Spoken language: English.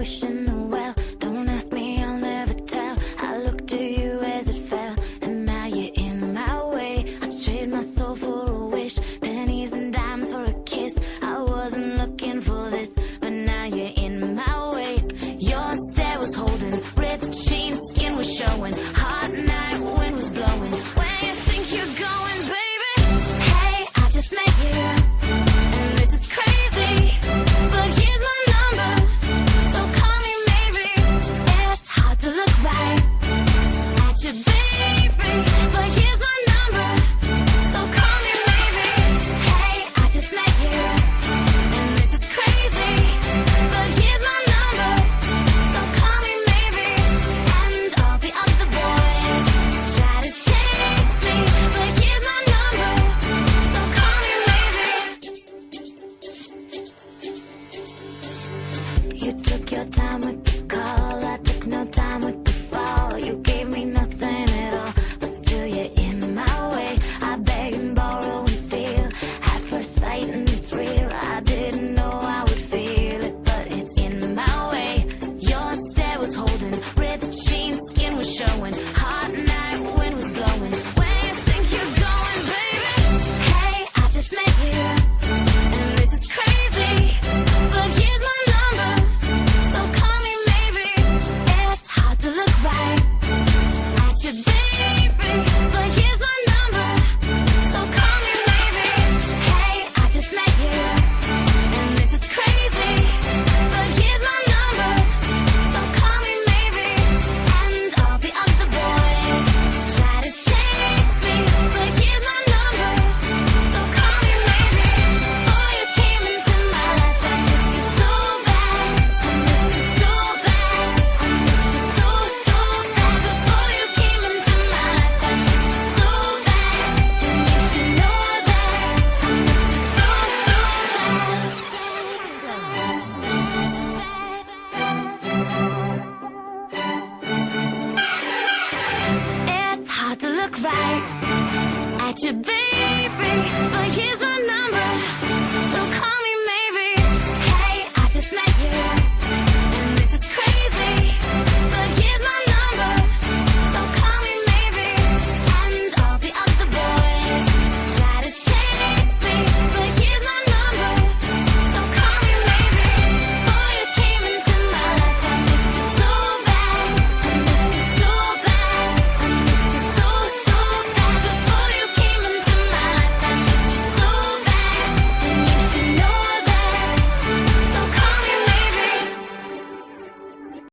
wishing the well. Don't ask me, I'll never tell. I looked at you as it fell, and now you're in my way. I trade my soul for a wish, pennies and dimes for a kiss. I wasn't looking for this, but now you're in my way. Your stare was holding, ripped jeans, skin was showing. Hot night, wind was blowing. Where you think you're going, baby? Hey, I just met you, and this is crazy, but here's my number, so call me maybe. It's hard to look right at you, baby, but here's my number, so call me maybe. Hey, I just met you, and this is crazy, but here's my number, so call me maybe. And all the other boys try to chase me, but here's my number, so call me maybe. You took your time